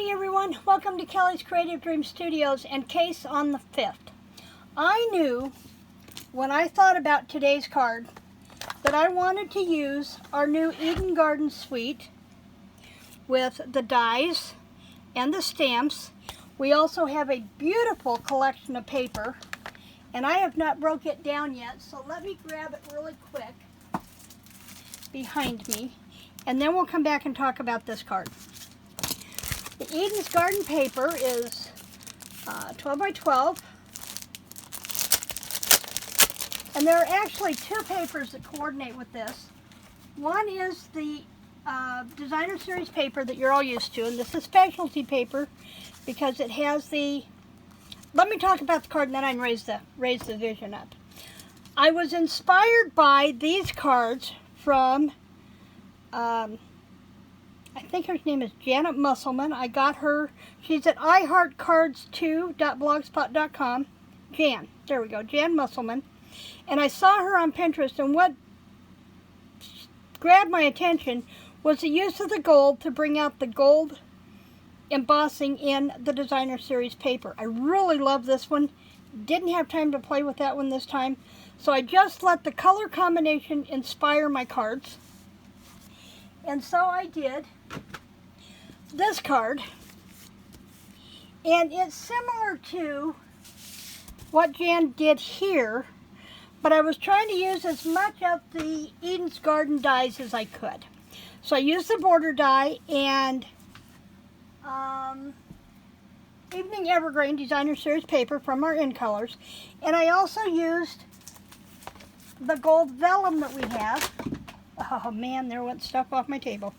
morning, everyone. Welcome to Kelly's Creative Dream Studios and Case on the 5th. I knew when I thought about today's card that I wanted to use our new Eden Garden Suite with the dies and the stamps. We also have a beautiful collection of paper, and I have not broke it down yet, so let me grab it really quick behind me, and then we'll come back and talk about this card. The Eden's Garden paper is 12 by 12, and there are actually two papers that coordinate with this. One is the designer series paper that you're all used to, and this is specialty paper because it has the, let me talk about the card and then I can raise the vision up. I was inspired by these cards from I think her name is Jan Musselman. I got her, she's at iheartcards2.blogspot.com. Jan, there we go, Jan Musselman. And I saw her on Pinterest, and what grabbed my attention was the use of the gold to bring out the gold embossing in the designer series paper. I really love this one. Didn't have time to play with that one this time, so I just let the color combination inspire my cards. And so I did this card, and it's similar to what Jan did here, but I was trying to use as much of the Eden's Garden dies as I could. So I used the border die and Evening Evergreen Designer Series paper from our In Colors, and I also used the gold vellum that we have. Oh man, there went stuff off my table.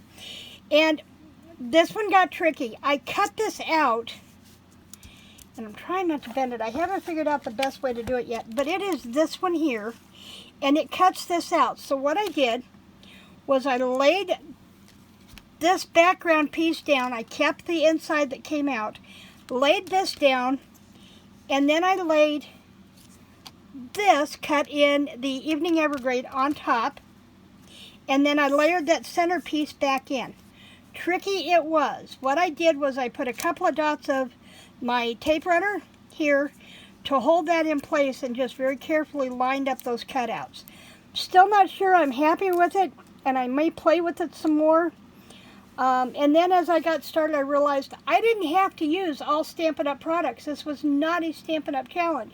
And this one got tricky. I cut this out, and I'm trying not to bend it. I haven't figured out the best way to do it yet, but it is this one here, and it cuts this out. So what I did was I laid this background piece down. I kept the inside that came out, laid this down, and then I laid this cut in the Evening Evergreen on top, and then I layered that center piece back in. Tricky it was. What I did was I put a couple of dots of my tape runner here to hold that in place and just very carefully lined up those cutouts. Still not sure I'm happy with it, and I may play with it some more. And then as I got started, I realized I didn't have to use all Stampin' Up! Products. This was not a Stampin' Up! Challenge.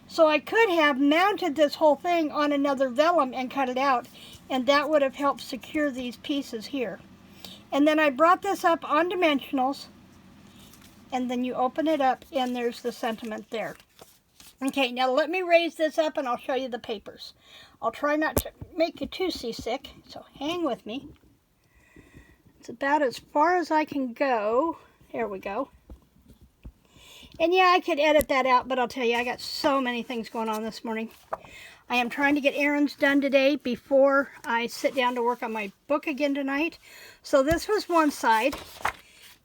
So I could have mounted this whole thing on another vellum and cut it out, and that would have helped secure these pieces here. And then I brought this up on dimensionals, and then you open it up and there's the sentiment there. Okay, now let me raise this up and I'll show you the papers. I'll try not to make you too seasick, so hang with me. It's about as far as I can go. There we go. And yeah, I could edit that out, but I'll tell you, I got so many things going on this morning. I am trying to get errands done today before I sit down to work on my book again tonight. So this was one side,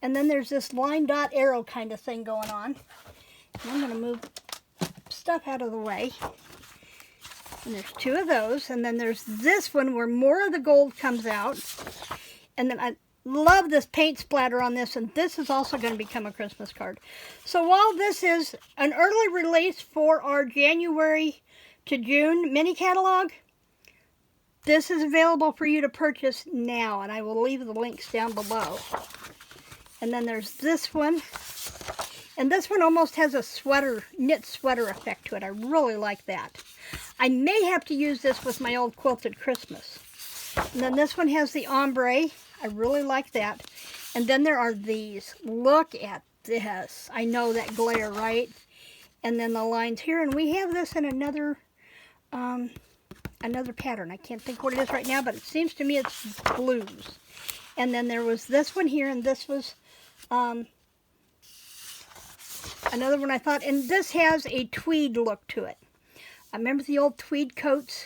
and then there's this line dot arrow kind of thing going on. And I'm going to move stuff out of the way. And there's two of those, and then there's this one where more of the gold comes out. And then I love this paint splatter on this, and this is also going to become a Christmas card. So while this is an early release for our January to June mini catalog, this is available for you to purchase now, and I will leave the links down below. And then there's this one, and this one almost has a sweater, knit sweater effect to it. I really like that. I may have to use this with my old Quilted Christmas. And then this one has the ombre. I really like that. And then there are these. Look at this. I know that glare, right? And then the lines here, and we have this in another pattern. I can't think what it is right now, but it seems to me it's blues. And then there was this one here, and this was another one I thought, and this has a tweed look to it. I remember the old tweed coats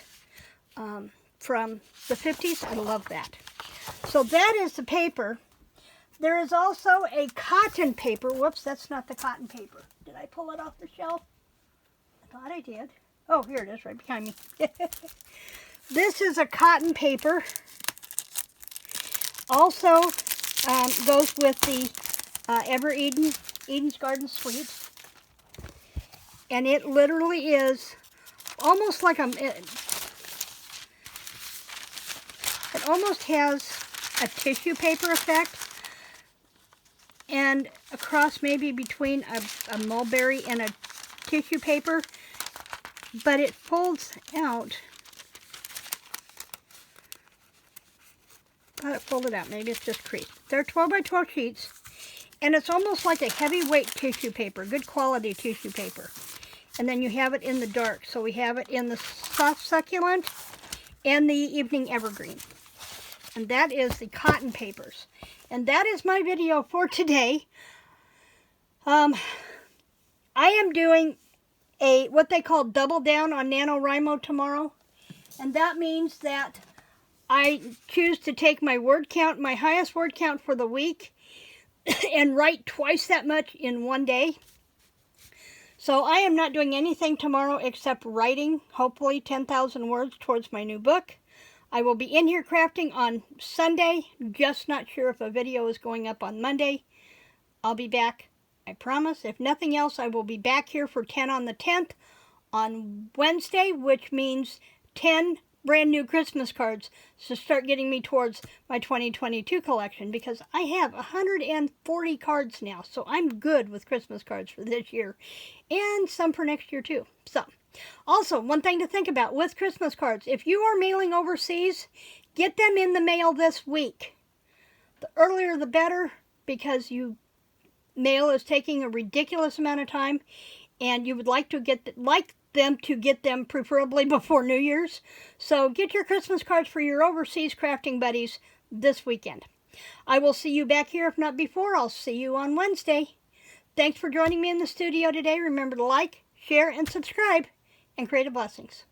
from the 50s. I love that. So that is the paper. There is also a cotton paper. Whoops, that's not the cotton paper. Did I pull it off the shelf? I thought I did. Oh, here it is right behind me. This is a cotton paper. Also goes with the Ever Eden's Garden Sweets. And it literally is almost like it almost has a tissue paper effect, and a cross maybe between a mulberry and a tissue paper, but it folds out. Thought it folded out. Maybe it's just creased. They're 12 by 12 sheets, and it's almost like a heavyweight tissue paper, good quality tissue paper. And then you have it in the dark. So we have it in the soft succulent and the evening evergreen. And that is the cotton papers. And that is my video for today. I am doing what they call double down on NaNoWriMo tomorrow. And that means that I choose to take my word count, my highest word count for the week, and write twice that much in one day. So I am not doing anything tomorrow except writing, hopefully 10,000 words towards my new book. I will be in here crafting on Sunday, just not sure if a video is going up on Monday. I'll be back, I promise. If nothing else, I will be back here for 10 on the 10th on Wednesday, which means 10 brand new Christmas cards to start getting me towards my 2022 collection, because I have 140 cards now, so I'm good with Christmas cards for this year and some for next year too. So also, one thing to think about with Christmas cards, if you are mailing overseas, get them in the mail this week. The earlier the better, because mail is taking a ridiculous amount of time, and you would like to get them to get them preferably before New Year's. So get your Christmas cards for your overseas crafting buddies this weekend. I will see you back here. If not before, I'll see you on Wednesday. Thanks for joining me in the studio today. Remember to like, share, and subscribe, and creative blessings.